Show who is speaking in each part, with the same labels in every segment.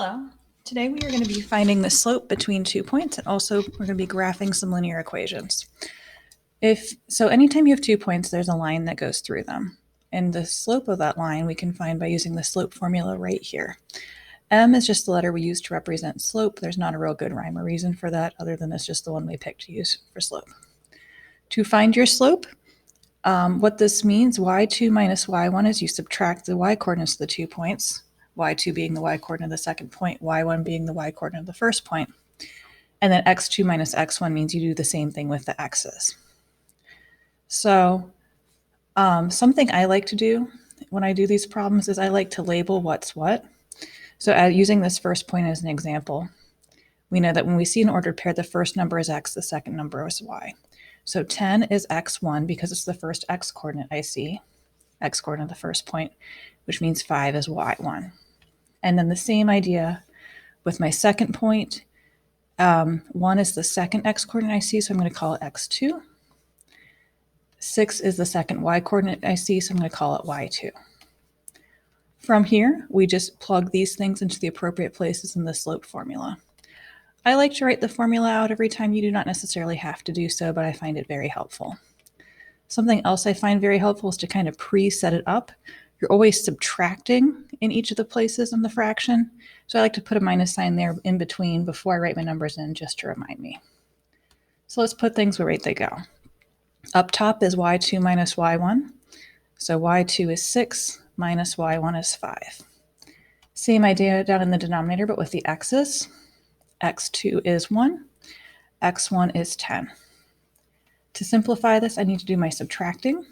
Speaker 1: Hello. Today we are going to be finding the slope between 2 points, and also we're going to be graphing some linear equations. Anytime you have 2 points, there's a line that goes through them. And the slope of that line we can find by using the slope formula right here. M is just the letter we use to represent slope. There's not a real good rhyme or reason for that other than it's just the one we picked to use for slope. To find your slope, what this means, y2 minus y1, is you subtract the y-coordinates of the 2 points, y2 being the y-coordinate of the second point, y1 being the y-coordinate of the first point. And then x2 minus x1 means you do the same thing with the x's. So something I like to do when I do these problems is I like to label what's what. So using this first point as an example, we know that when we see an ordered pair, the first number is x, the second number is y. So 10 is x1 because it's the first x coordinate I see, x coordinate of the first point, which means 5 is y1. And then the same idea with my second point. 1 is the second x coordinate I see, so I'm going to call it x2. 6 is the second y coordinate I see, so I'm going to call it y2. From here, we just plug these things into the appropriate places in the slope formula. I like to write the formula out every time. You do not necessarily have to do so, but I find it very helpful. Something else I find very helpful is to kind of pre-set it up. You're always subtracting in each of the places in the fraction, so I like to put a minus sign there in between before I write my numbers in just to remind me. So let's put things where they go. Up top is y2 minus y1, so y2 is 6 minus y1 is 5. Same idea down in the denominator, but with the x's. x2 is 1, x1 is 10. To simplify this, I need to do my subtracting.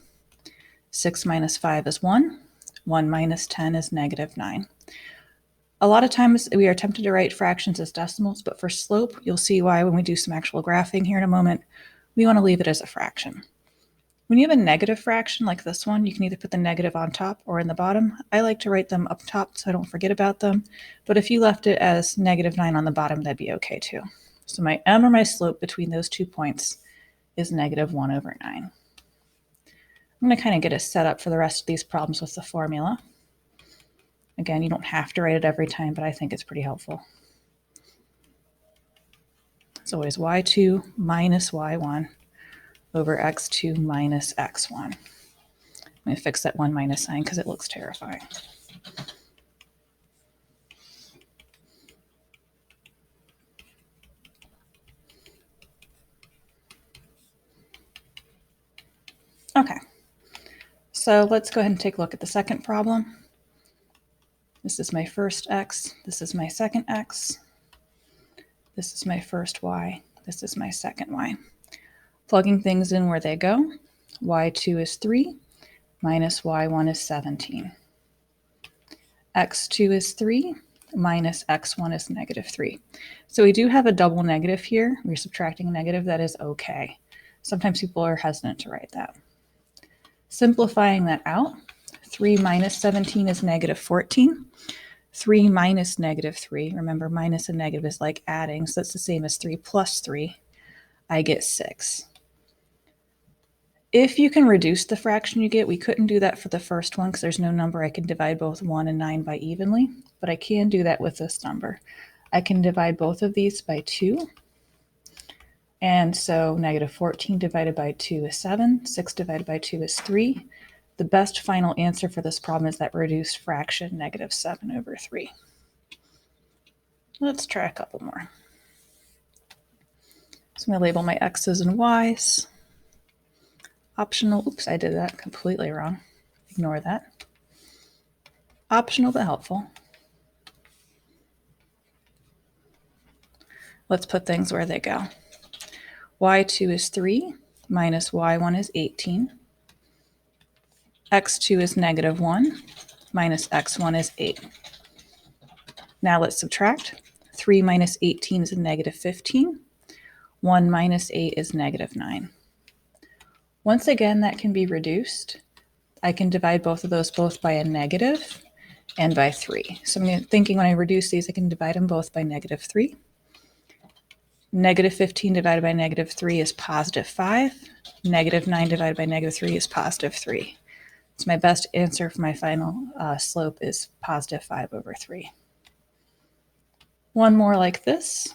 Speaker 1: 6 minus 5 is 1. 1 minus 10 is negative 9. A lot of times we are tempted to write fractions as decimals, but for slope, you'll see why when we do some actual graphing here in a moment, we want to leave it as a fraction. When you have a negative fraction like this one, you can either put the negative on top or in the bottom. I like to write them up top so I don't forget about them, but if you left it as negative 9 on the bottom, that'd be okay too. So my m, or my slope between those 2 points, is negative 1 over 9. I'm going to kind of get us set up for the rest of these problems with the formula. Again, you don't have to write it every time, but I think it's pretty helpful. So it is y2 minus y1 over x2 minus x1. I'm going to fix that 1 minus sign because it looks terrifying. Okay, so let's go ahead and take a look at the second problem. This is my first x, this is my second x, this is my first y, this is my second y. Plugging things in where they go, y2 is 3, minus y1 is 17. x2 is 3, minus x1 is negative 3. So we do have a double negative here. We're subtracting a negative. That is okay. Sometimes people are hesitant to write that. Simplifying that out, 3 minus 17 is negative 14. 3 minus negative 3, remember minus and negative is like adding, so that's the same as 3 plus 3. I get 6. If you can reduce the fraction you get, we couldn't do that for the first one because there's no number I can divide both 1 and 9 by evenly, but I can do that with this number. I can divide both of these by 2, and so negative 14 divided by 2 is 7, 6 divided by 2 is 3. The best final answer for this problem is that reduced fraction, negative 7 over 3. Let's try a couple more. So I'm going to label my x's and y's. Optional, oops, I did that completely wrong. Ignore that. Optional but helpful. Let's put things where they go. y2 is 3, minus y1 is 18. x2 is negative 1, minus x1 is 8. Now let's subtract. 3 minus 18 is a negative 15. 1 minus 8 is negative 9. Once again, that can be reduced. I can divide both of those both by a negative and by 3. So I'm thinking when I reduce these, I can divide them both by negative 3. Negative 15 divided by negative 3 is positive 5. Negative 9 divided by negative 3 is positive 3. So my best answer for my final slope is positive 5 over 3. One more like this.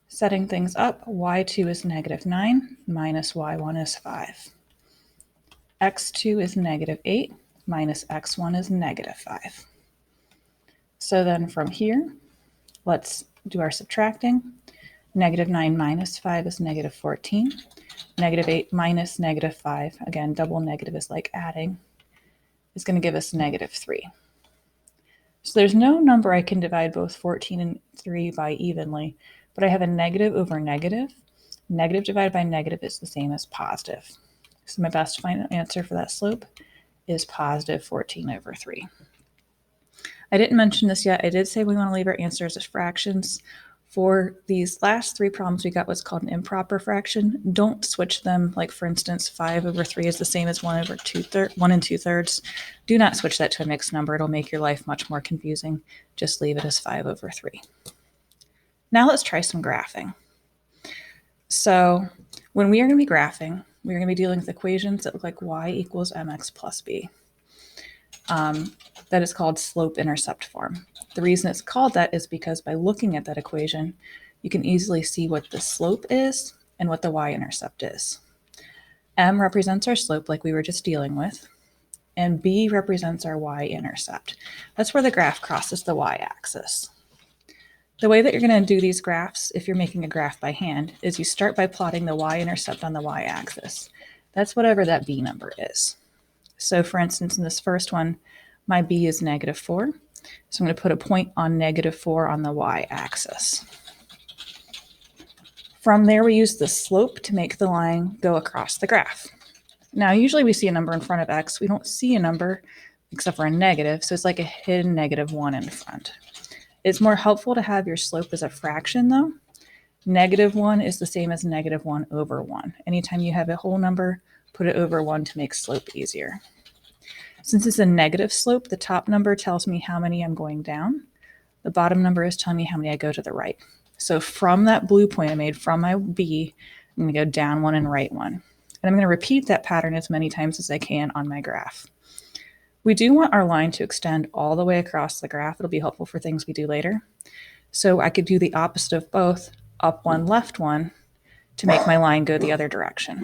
Speaker 1: Setting things up, y2 is -9 minus y1 is 5. x2 is -8 minus x1 is -5. So then from here, let's do our subtracting. -9 minus 5 is -14. -8 minus -5, again, double negative is like adding, is going to give us -3. So there's no number I can divide both 14 and 3 by evenly, but I have a negative over negative. Negative divided by negative is the same as positive. So my best final answer for that slope is positive 14 over 3. I didn't mention this yet. I did say we want to leave our answers as fractions. For these last three problems, we got what's called an improper fraction. Don't switch them. Like, for instance, 5 over 3 is the same as 1 and 2/3. Do not switch that to a mixed number. It'll make your life much more confusing. Just leave it as 5 over 3. Now let's try some graphing. So when we are going to be graphing, we're going to be dealing with equations that look like y equals mx plus b. That is called slope-intercept form. The reason it's called that is because by looking at that equation, you can easily see what the slope is and what the y-intercept is. M represents our slope like we were just dealing with, and B represents our y-intercept. That's where the graph crosses the y-axis. The way that you're going to do these graphs, if you're making a graph by hand, is you start by plotting the y-intercept on the y-axis. That's whatever that B number is. So for instance, in this first one, my B is -4. So I'm going to put a point on -4 on the y-axis. From there, we use the slope to make the line go across the graph. Now, usually we see a number in front of x. We don't see a number except for a negative, so it's like a hidden -1 in front. It's more helpful to have your slope as a fraction, though. -1 is the same as -1 over 1. Anytime you have a whole number, put it over 1 to make slope easier. Since it's a negative slope, the top number tells me how many I'm going down. The bottom number is telling me how many I go to the right. So from that blue point I made from my B, I'm going to go down 1 and right 1. And I'm going to repeat that pattern as many times as I can on my graph. We do want our line to extend all the way across the graph. It'll be helpful for things we do later. So I could do the opposite of both, up 1, left 1, to make my line go the other direction.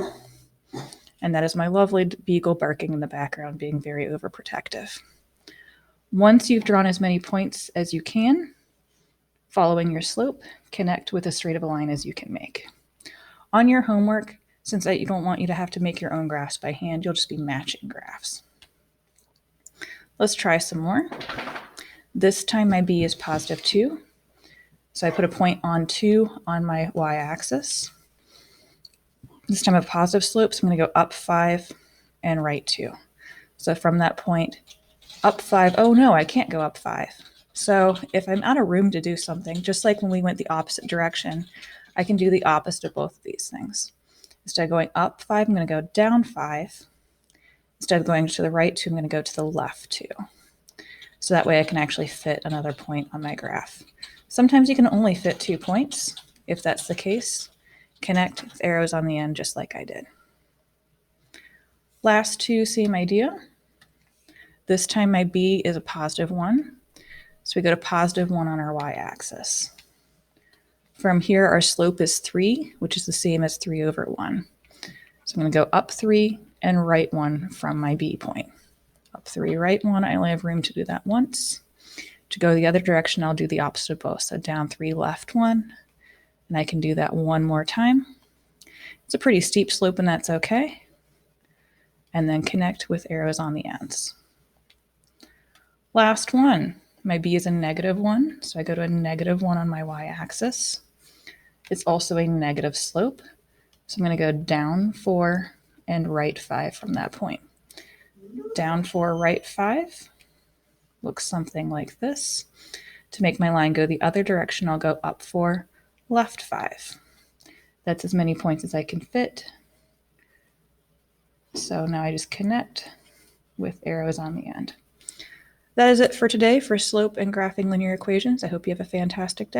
Speaker 1: And that is my lovely beagle barking in the background, being very overprotective. Once you've drawn as many points as you can, following your slope, connect with as straight of a line as you can make. On your homework, since I don't want you to have to make your own graphs by hand, you'll just be matching graphs. Let's try some more. This time my B is +2. So I put a point on 2 on my y-axis. This time I have positive slope, so I'm going to go up 5 and right 2. So from that point, up 5, oh no, I can't go up 5. So if I'm out of room to do something, just like when we went the opposite direction, I can do the opposite of both of these things. Instead of going up 5, I'm going to go down 5. Instead of going to the right 2, I'm going to go to the left 2. So that way I can actually fit another point on my graph. Sometimes you can only fit 2 points. If that's the case, connect with arrows on the end just like I did. Last two, same idea. This time my B is a +1. So we go to +1 on our y-axis. From here, our slope is 3, which is the same as 3 over 1. So I'm going to go up 3 and right 1 from my B point. Up 3, right 1. I only have room to do that once. To go the other direction, I'll do the opposite of both. So down 3, left 1. And I can do that one more time. It's a pretty steep slope, and that's okay. And then connect with arrows on the ends. Last one. My B is a -1, so I go to a -1 on my y-axis. It's also a negative slope, so I'm going to go down 4 and right 5 from that point. Down 4, right 5 looks something like this. To make my line go the other direction, I'll go up 4, left 5. That's as many points as I can fit. So now I just connect with arrows on the end. That is it for today for slope and graphing linear equations. I hope you have a fantastic day.